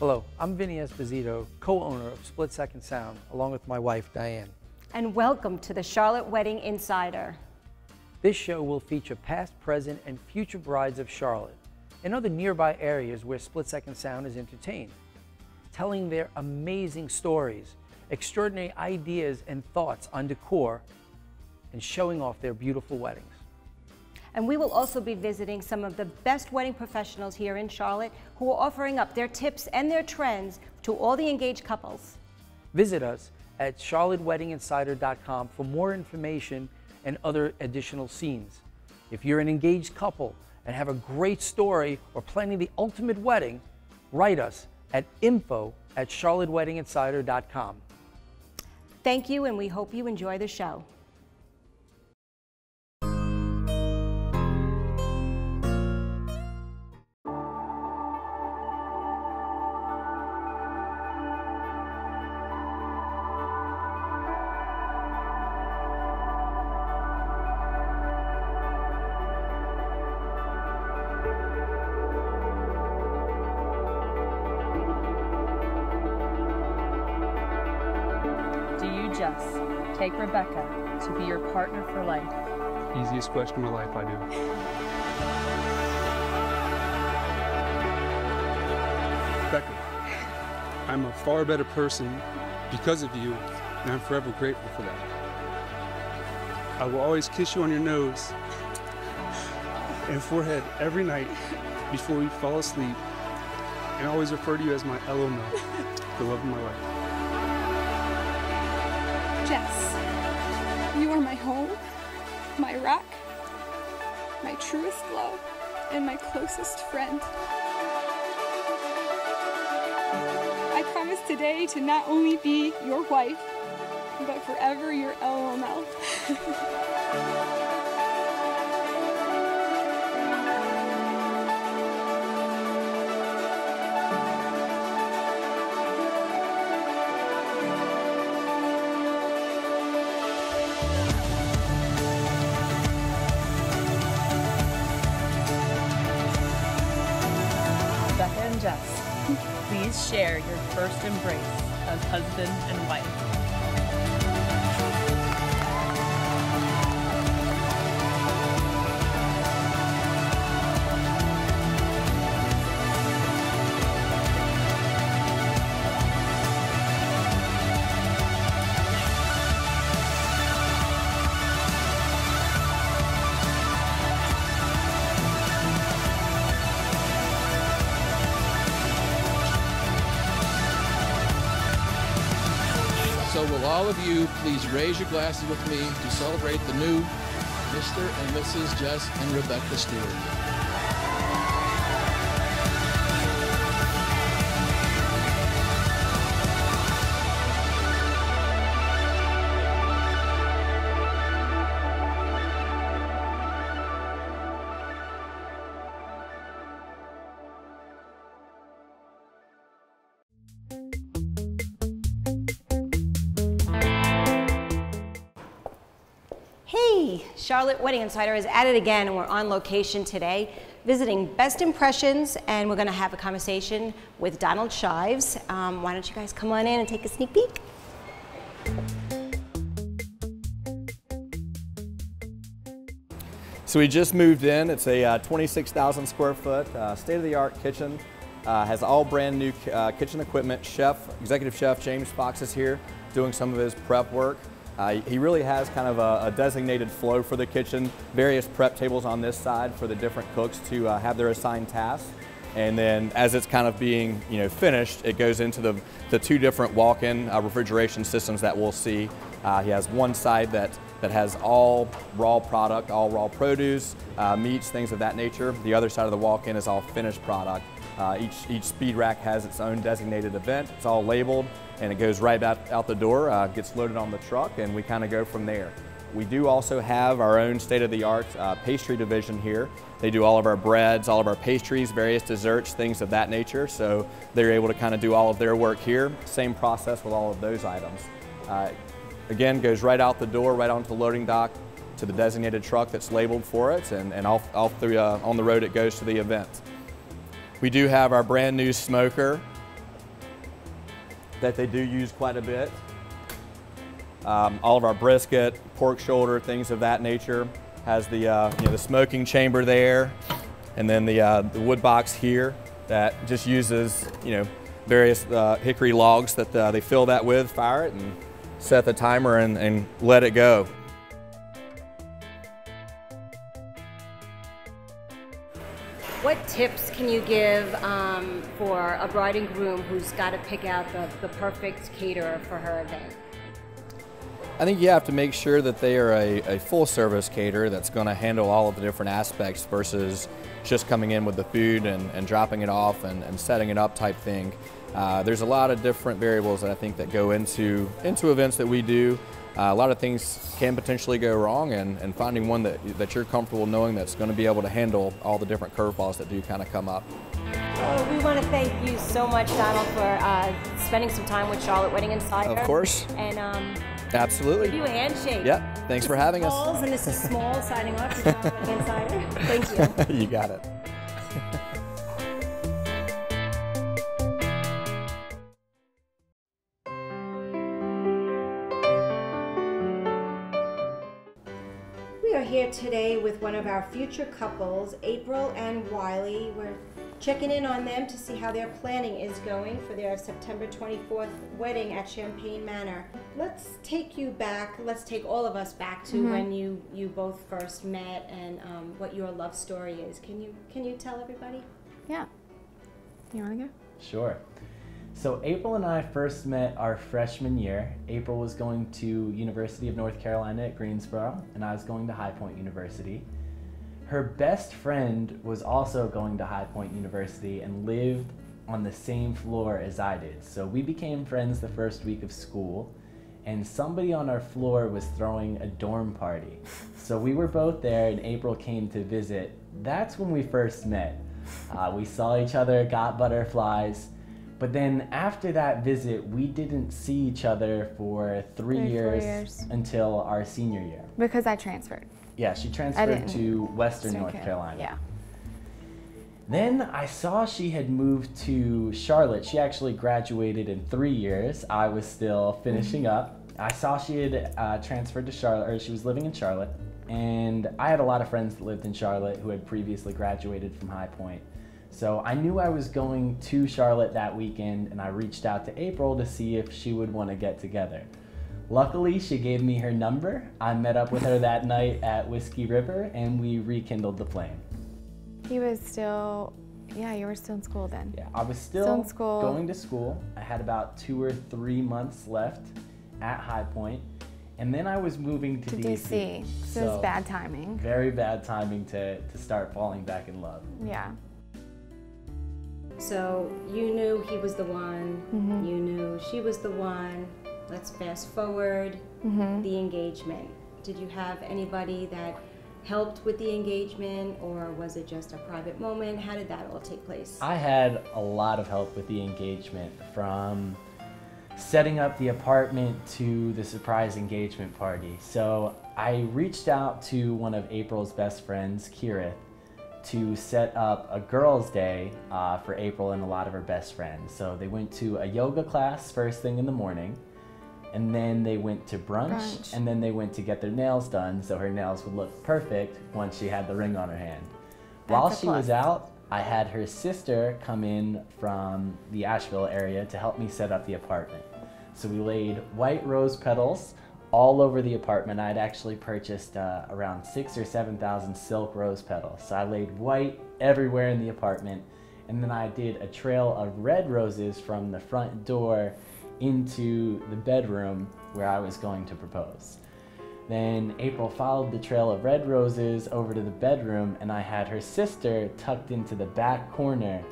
Hello, I'm Vinny Esposito, co-owner of Split Second Sound, along with my wife, Diane. And welcome to the Charlotte Wedding Insider. This show will feature past, present, and future brides of Charlotte and other nearby areas where Split Second Sound is entertained, telling their amazing stories, extraordinary ideas and thoughts on decor, and showing off their beautiful weddings. And we will also be visiting some of the best wedding professionals here in Charlotte who are offering up their tips and their trends to all the engaged couples. Visit us at charlotteweddinginsider.com for more information and other additional scenes. If you're an engaged couple and have a great story or planning the ultimate wedding, write us at info@charlotteweddinginsider.com. Thank you, and we hope you enjoy the show. Do you just take Rebecca to be your partner for life? Easiest question of my life, I do. Rebecca, I'm a far better person because of you, and I'm forever grateful for that. I will always kiss you on your nose and forehead every night before we fall asleep, and always refer to you as my LOL, the love of my life. Jess, you are my home, my rock, my truest love, and my closest friend. I promise today to not only be your wife, but forever your LOL. Jess, please share your first embrace as husband and wife. So will all of you please raise your glasses with me to celebrate the new Mr. and Mrs. Jess and Rebecca Stewart. Hey, Charlotte Wedding Insider is at it again, and we're on location today visiting Best Impressions, and we're going to have a conversation with Donald Shives. Why don't you guys come on in and take a sneak peek? So we just moved in. It's a 26,000 square foot state-of-the-art kitchen. Has all brand new kitchen equipment. Executive chef James Fox is here doing some of his prep work. He really has kind of a designated flow for the kitchen, various prep tables on this side for the different cooks to have their assigned tasks. And then as it's kind of being finished, it goes into the two different walk-in refrigeration systems that we'll see. He has one side that has all raw product, all raw produce, meats, things of that nature. The other side of the walk-in is all finished product. Each speed rack has its own designated event. It's all labeled, and it goes right out the door, gets loaded on the truck, and we kind of go from there. We do also have our own state-of-the-art pastry division here. They do all of our breads, all of our pastries, various desserts, things of that nature. So they're able to kind of do all of their work here. Same process with all of those items. Again, goes right out the door, right onto the loading dock, to the designated truck that's labeled for it, and off the, on the road it goes to the event. We do have our brand new smoker that they do use quite a bit. All of our brisket, pork shoulder, things of that nature. Has the the smoking chamber there, and then the wood box here that just uses various hickory logs that they fill that with, fire it, and set the timer and let it go. What tips can you give for a bride and groom who's got to pick out the perfect caterer for her event? I think you have to make sure that they are a full service caterer that's going to handle all of the different aspects versus just coming in with the food and dropping it off and setting it up type thing. There's a lot of different variables that I think that go into events that we do. A lot of things can potentially go wrong, and finding one that you're comfortable knowing that's going to be able to handle all the different curveballs that do kind of come up. Well, we want to thank you so much, Donald, for spending some time with Charlotte Wedding Insider. Of course. And absolutely. give you a handshake. Yeah, thanks for having us. And this is Small signing off for Charlotte Wedding Insider. Thank you. You got it. We are here today with one of our future couples, April and Wiley. We're checking in on them to see how their planning is going for their September 24th wedding at Champagne Manor. Let's take you back, let's take all of us back to when you both first met and what your love story is. Can you tell everybody? Yeah. You want to go? Sure. So April and I first met our freshman year. April was going to University of North Carolina at Greensboro, and I was going to High Point University. Her best friend was also going to High Point University and lived on the same floor as I did. So we became friends the first week of school, and somebody on our floor was throwing a dorm party. So we were both there, and April came to visit. That's when we first met. We saw each other, got butterflies. But then after that visit, we didn't see each other for 3 years until our senior year. Because I transferred. Yeah, she transferred to Western North Carolina. Yeah. Then I saw she had moved to Charlotte. She actually graduated in 3 years. I was still finishing up. I saw she had transferred to Charlotte, or she was living in Charlotte. And I had a lot of friends that lived in Charlotte who had previously graduated from High Point. So I knew I was going to Charlotte that weekend, and I reached out to April to see if she would want to get together. Luckily, she gave me her number. I met up with her that night at Whiskey River, and we rekindled the flame. He was still, you were still in school then. Yeah, I was still in school. Going to school. I had about 2 or 3 months left at High Point, and then I was moving to DC. So it was bad timing. Very bad timing to start falling back in love. Yeah. So you knew he was the one, you knew she was the one. Let's fast forward, the engagement. Did you have anybody that helped with the engagement, or was it just a private moment? How did that all take place? I had a lot of help with the engagement, from setting up the apartment to the surprise engagement party. So I reached out to one of April's best friends, Kirith, to set up a girls' day for April and a lot of her best friends. So they went to a yoga class first thing in the morning, and then they went to brunch, and then they went to get their nails done so her nails would look perfect once she had the ring on her hand. While she was out, I had her sister come in from the Asheville area to help me set up the apartment. So we laid white rose petals all over the apartment. I'd actually purchased around 6,000 or 7,000 silk rose petals. So I laid white everywhere in the apartment, and then I did a trail of red roses from the front door into the bedroom where I was going to propose. Then April followed the trail of red roses over to the bedroom, and I had her sister tucked into the back corner.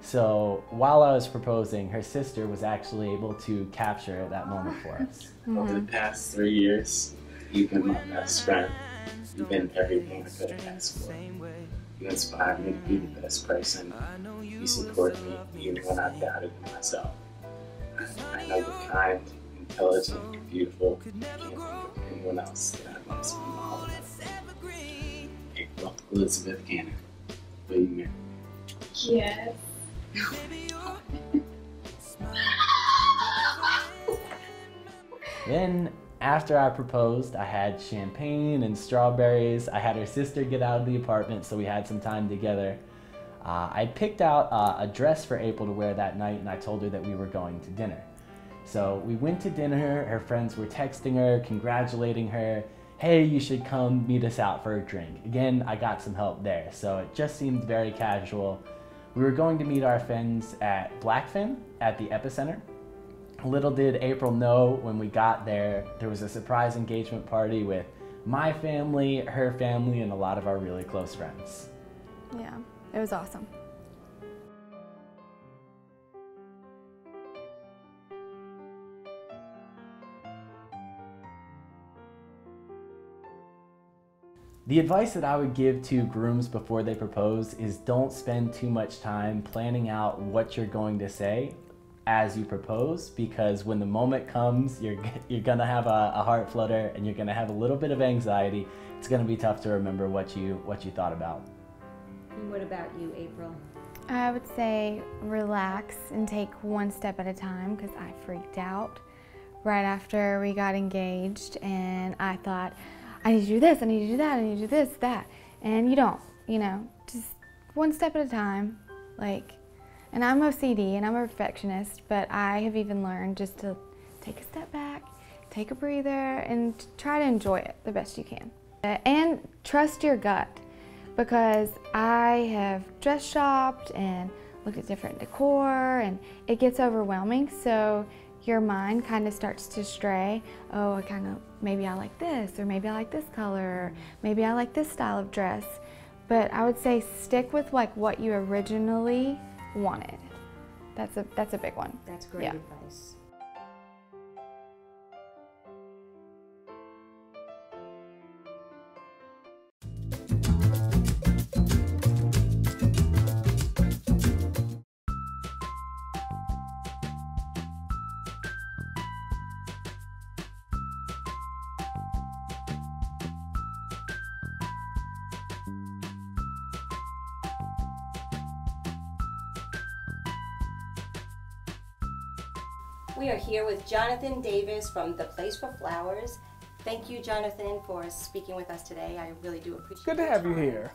So while I was proposing, her sister was actually able to capture that moment for us. Over the past 3 years, you've been my best friend. You've been everything I could have asked for. You inspired me to be the best person. You support me even when I doubted myself. I know you're kind, intelligent, and beautiful. I can't think of anyone else that I'd want to spend my whole life with. April Elizabeth Gannon, will you marry me? Yes. Then after I proposed, I had champagne and strawberries. I had her sister get out of the apartment, so we had some time together. I picked out a dress for April to wear that night, and I told her that we were going to dinner. So we went to dinner. Her friends were texting her, congratulating her. Hey, you should come meet us out for a drink. Again, I got some help there, so it just seemed very casual. We were going to meet our friends at Blackfin at the Epicenter. Little did April know when we got there, there was a surprise engagement party with my family, her family, and a lot of our really close friends. Yeah, it was awesome. The advice that I would give to grooms before they propose is don't spend too much time planning out what you're going to say as you propose, because when the moment comes, you're gonna have a heart flutter and you're gonna have a little bit of anxiety. It's gonna be tough to remember what you thought about. And what about you, April? I would say relax and take one step at a time, because I freaked out right after we got engaged, and I thought, I need to do this, I need to do that, I need to do this, that. And you don't, you know, just one step at a time. And I'm OCD and I'm a perfectionist, but I have even learned just to take a step back, take a breather, and try to enjoy it the best you can. And trust your gut, because I have dress shopped and looked at different decor, and it gets overwhelming, so your mind kind of starts to stray. Oh, maybe I like this, or maybe I like this color, or maybe I like this style of dress. But I would say stick with what you originally wanted. That's a big one. That's great advice. We are here with Jonathan Davis from The Place for Flowers. Thank you, Jonathan, for speaking with us today. I really do appreciate it. Good to have you here.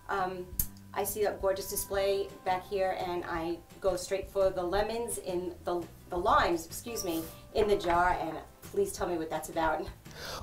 I see that gorgeous display back here, and I go straight for the lemons in the limes, excuse me, in the jar, and please tell me what that's about.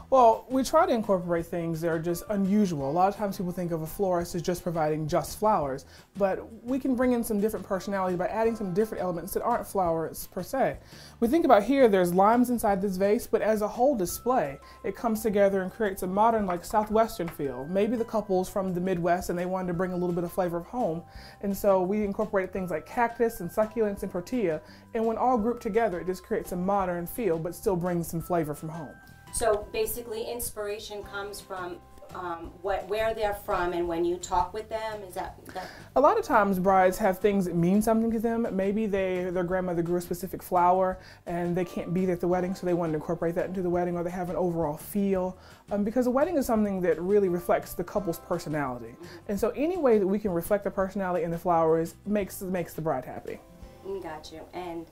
Well, we try to incorporate things that are just unusual. A lot of times people think of a florist as just providing just flowers, but we can bring in some different personality by adding some different elements that aren't flowers per se. We think about here, there's limes inside this vase, but as a whole display, it comes together and creates a modern, Southwestern feel. Maybe the couple's from the Midwest and they wanted to bring a little bit of flavor of home, and so we incorporated things like cactus and succulents and tortilla, and when all grouped together, it just creates a modern feel, but still brings some flavor from home. So basically, inspiration comes from where they're from, and when you talk with them, is that? A lot of times brides have things that mean something to them. Maybe their grandmother grew a specific flower and they can't be there at the wedding, so they wanted to incorporate that into the wedding, or they have an overall feel. Because a wedding is something that really reflects the couple's personality. And so any way that we can reflect the personality in the flowers makes the bride happy. Got you. And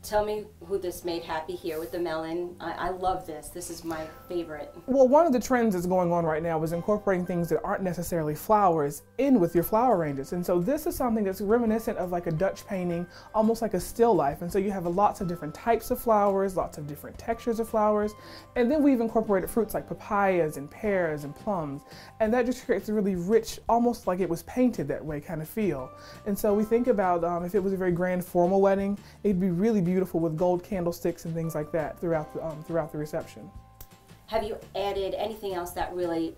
tell me who this made happy here with the melon. I love this. This is my favorite. Well, one of the trends that's going on right now is incorporating things that aren't necessarily flowers in with your flower ranges. And so this is something that's reminiscent of like a Dutch painting, almost like a still life. And so you have lots of different types of flowers, lots of different textures of flowers. And then we've incorporated fruits like papayas and pears and plums. And that just creates a really rich, almost like it was painted that way kind of feel. And so we think about if it was a very grand formal wedding, it'd be really beautiful with gold candlesticks and things like that throughout the reception. Have you added anything else that really,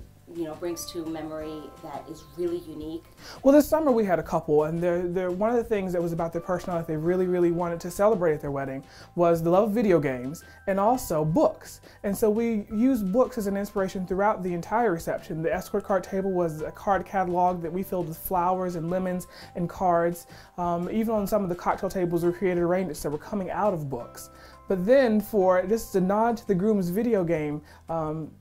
brings to memory that is really unique? Well, this summer we had a couple, and one of the things that was about their personality they really, really wanted to celebrate at their wedding was the love of video games and also books. And so we used books as an inspiration throughout the entire reception. The escort card table was a card catalog that we filled with flowers and lemons and cards. Even on some of the cocktail tables we created arrangements that were coming out of books. But then for just a nod to the Groom's video game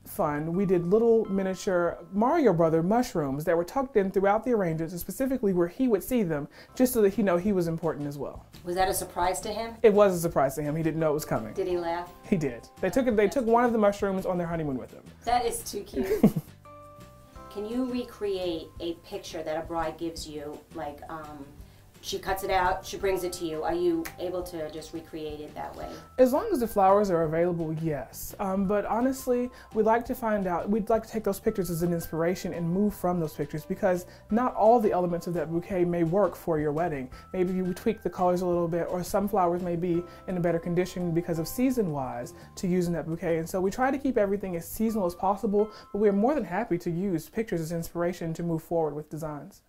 fund, we did little miniature Mario Brother mushrooms that were tucked in throughout the arrangements, and specifically where he would see them, just so that he was important as well. Was that a surprise to him? It was a surprise to him. He didn't know it was coming. Did he laugh? He did. They took one of the mushrooms on their honeymoon with them. That is too cute. Can you recreate a picture that a bride gives you, like she cuts it out, she brings it to you? Are you able to just recreate it that way? As long as the flowers are available, yes. But honestly, we'd like to take those pictures as an inspiration and move from those pictures, because not all the elements of that bouquet may work for your wedding. Maybe you tweak the colors a little bit, or some flowers may be in a better condition because of season-wise to use in that bouquet. And so we try to keep everything as seasonal as possible, but we're more than happy to use pictures as inspiration to move forward with designs.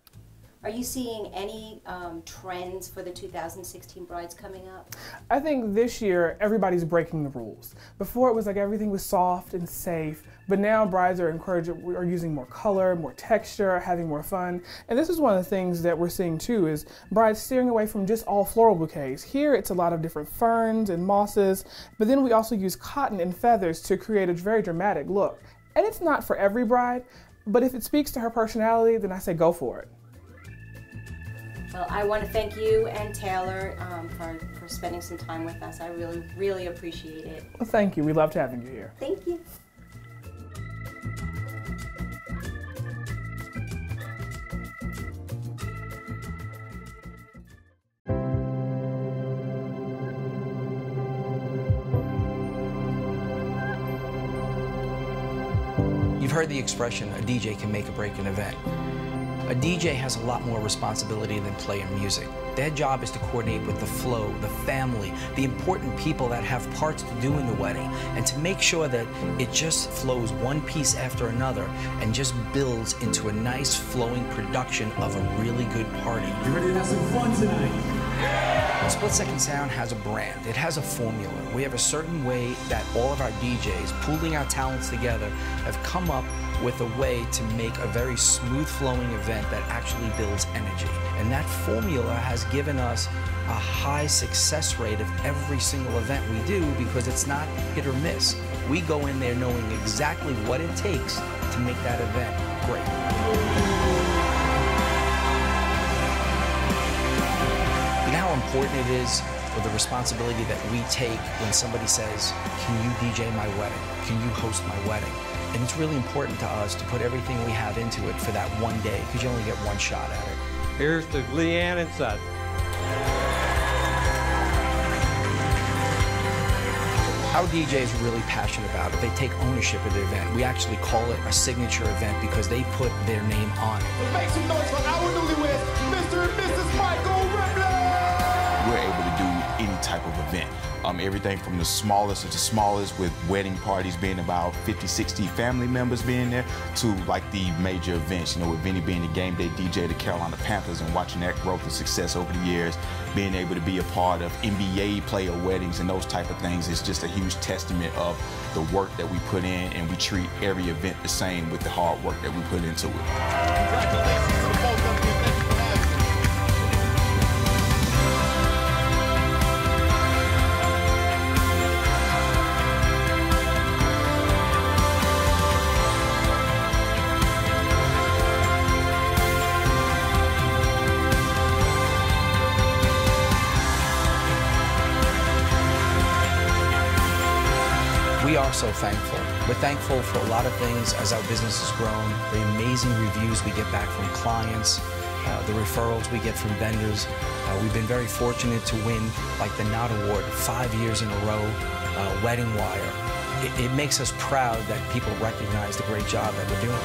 Are you seeing any trends for the 2016 brides coming up? I think this year everybody's breaking the rules. Before it was like everything was soft and safe, but now brides are using more color, more texture, having more fun. And this is one of the things that we're seeing too, is brides steering away from just all floral bouquets. Here it's a lot of different ferns and mosses, but then we also use cotton and feathers to create a very dramatic look. And it's not for every bride, but if it speaks to her personality, then I say go for it. Well, I want to thank you and Taylor for spending some time with us. I really, really appreciate it. Well, thank you. We loved having you here. Thank you. You've heard the expression, a DJ can make or break an event. A DJ has a lot more responsibility than playing music. Their job is to coordinate with the flow, the family, the important people that have parts to do in the wedding, and to make sure that it just flows one piece after another and just builds into a nice flowing production of a really good party. You ready to have some fun tonight? Split Second Sound has a brand. It has a formula. We have a certain way that all of our DJs, pooling our talents together, have come up with a way to make a very smooth flowing event that actually builds energy. And that formula has given us a high success rate of every single event we do, because it's not hit or miss. We go in there knowing exactly what it takes to make that event great. You know how important it is, or the responsibility that we take when somebody says, can you DJ my wedding? Can you host my wedding? And it's really important to us to put everything we have into it for that one day, because you only get one shot at it. Here's to Leanne and Sutton. Our DJs are really passionate about it. They take ownership of the event. We actually call it a signature event because they put their name on it. Make some noise for our newlyweds, Mr. and Mrs. Michael Ripley! We're able to do any type of event. Everything from the smallest of the smallest, with wedding parties being about 50, 60 family members being there, to like the major events, with Vinny being the game day DJ of the Carolina Panthers and watching that growth and success over the years, being able to be a part of NBA player weddings and those type of things is just a huge testament of the work that we put in, and we treat every event the same with the hard work that we put into it. Congratulations to the both of you. Thank you for having me. We are so thankful. We're thankful for a lot of things as our business has grown, the amazing reviews we get back from clients, the referrals we get from vendors. We've been very fortunate to win like the Knot Award 5 years in a row, Wedding Wire. It makes us proud that people recognize the great job that we're doing.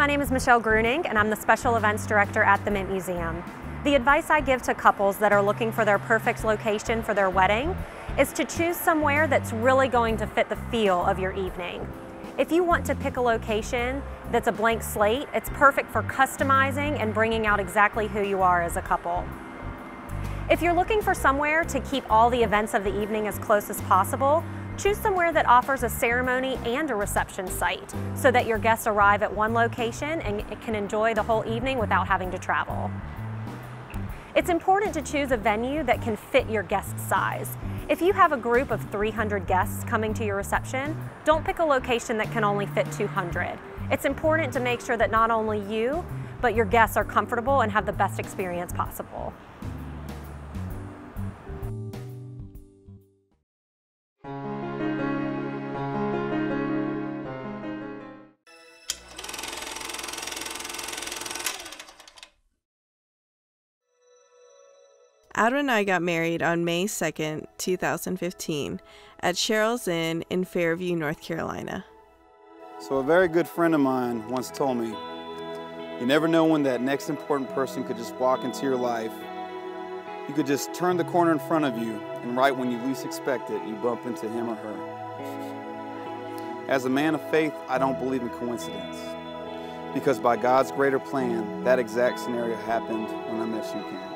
My name is Michelle Gruning, and I'm the Special Events Director at the Mint Museum. The advice I give to couples that are looking for their perfect location for their wedding is to choose somewhere that's really going to fit the feel of your evening. If you want to pick a location that's a blank slate, it's perfect for customizing and bringing out exactly who you are as a couple. If you're looking for somewhere to keep all the events of the evening as close as possible, choose somewhere that offers a ceremony and a reception site so that your guests arrive at one location and can enjoy the whole evening without having to travel. It's important to choose a venue that can fit your guest size. If you have a group of 300 guests coming to your reception, don't pick a location that can only fit 200. It's important to make sure that not only you, but your guests are comfortable and have the best experience possible. Adam and I got married on May 2nd, 2015 at Cheryl's Inn in Fairview, North Carolina. So a very good friend of mine once told me, you never know when that next important person could just walk into your life. You could just turn the corner in front of you, and right when you least expect it, you bump into him or her. As a man of faith, I don't believe in coincidence. Because by God's greater plan, that exact scenario happened when I met you, Cam.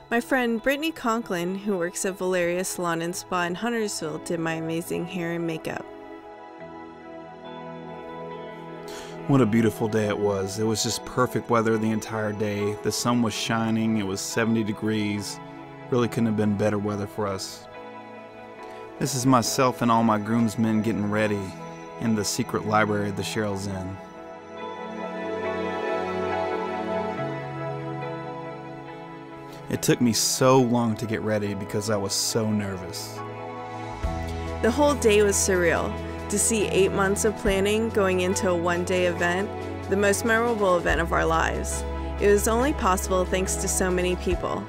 My friend Brittany Conklin, who works at Valeria Salon and Spa in Huntersville, did my amazing hair and makeup. What a beautiful day it was. It was just perfect weather the entire day. The sun was shining, it was 70 degrees. Really couldn't have been better weather for us. This is myself and all my groomsmen getting ready in the secret library of the Cheryl's Inn. It took me so long to get ready because I was so nervous. The whole day was surreal. To see 8 months of planning going into a one-day event, the most memorable event of our lives. It was only possible thanks to so many people.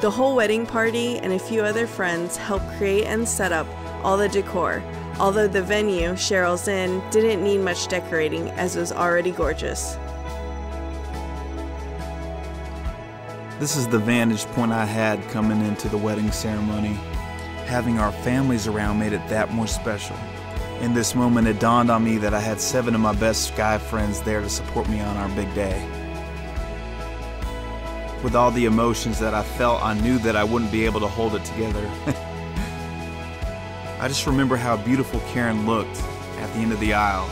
The whole wedding party and a few other friends helped create and set up all the decor, although the venue, Cheryl's Inn, didn't need much decorating as it was already gorgeous. This is the vantage point I had coming into the wedding ceremony. Having our families around made it that more special. In this moment, it dawned on me that I had 7 of my best guy friends there to support me on our big day. With all the emotions that I felt, I knew that I wouldn't be able to hold it together. I just remember how beautiful Karen looked at the end of the aisle.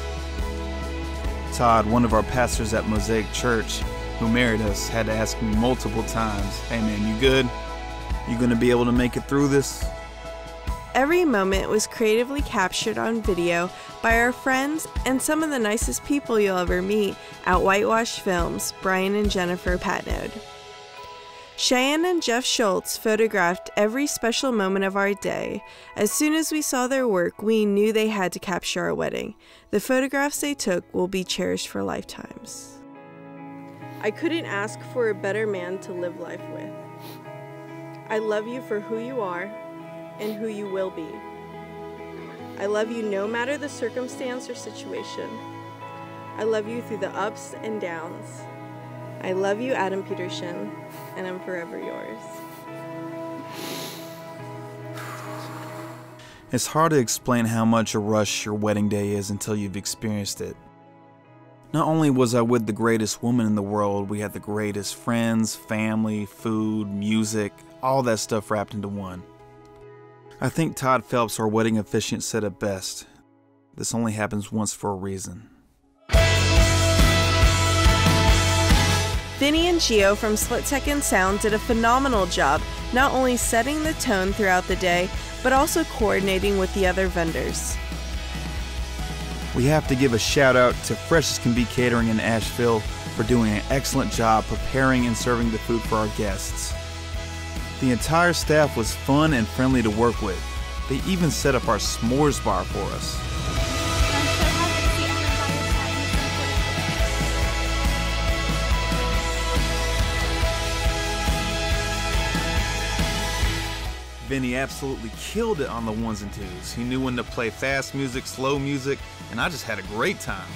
Todd, one of our pastors at Mosaic Church, who married us, had to ask me multiple times, "Hey man, you good? You gonna be able to make it through this?" Every moment was creatively captured on video by our friends and some of the nicest people you'll ever meet at Whitewash Films, Brian and Jennifer Patnode. Cheyenne and Jeff Schultz photographed every special moment of our day. As soon as we saw their work, we knew they had to capture our wedding. The photographs they took will be cherished for lifetimes. I couldn't ask for a better man to live life with. I love you for who you are and who you will be. I love you no matter the circumstance or situation. I love you through the ups and downs. I love you, Adam Peterson, and I'm forever yours. It's hard to explain how much a rush your wedding day is until you've experienced it. Not only was I with the greatest woman in the world, we had the greatest friends, family, food, music, all that stuff wrapped into one. I think Todd Phelps, our wedding officiant, said it best. This only happens once for a reason. Vinny and Gio from Split Second Sound did a phenomenal job, not only setting the tone throughout the day, but also coordinating with the other vendors. We have to give a shout out to Fresh as Can Be Catering in Asheville for doing an excellent job preparing and serving the food for our guests. The entire staff was fun and friendly to work with. They even set up our s'mores bar for us. Vinny absolutely killed it on the ones and twos. He knew when to play fast music, slow music, and I just had a great time.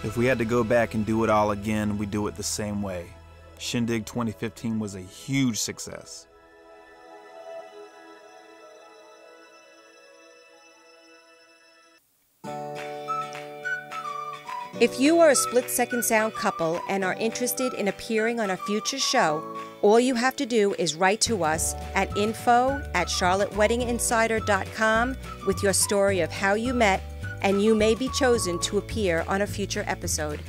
If we had to go back and do it all again, we'd do it the same way. Shindig 2015 was a huge success. If you are a split-second sound couple and are interested in appearing on a future show, all you have to do is write to us at info@charlotteweddinginsider.com with your story of how you met, and you may be chosen to appear on a future episode.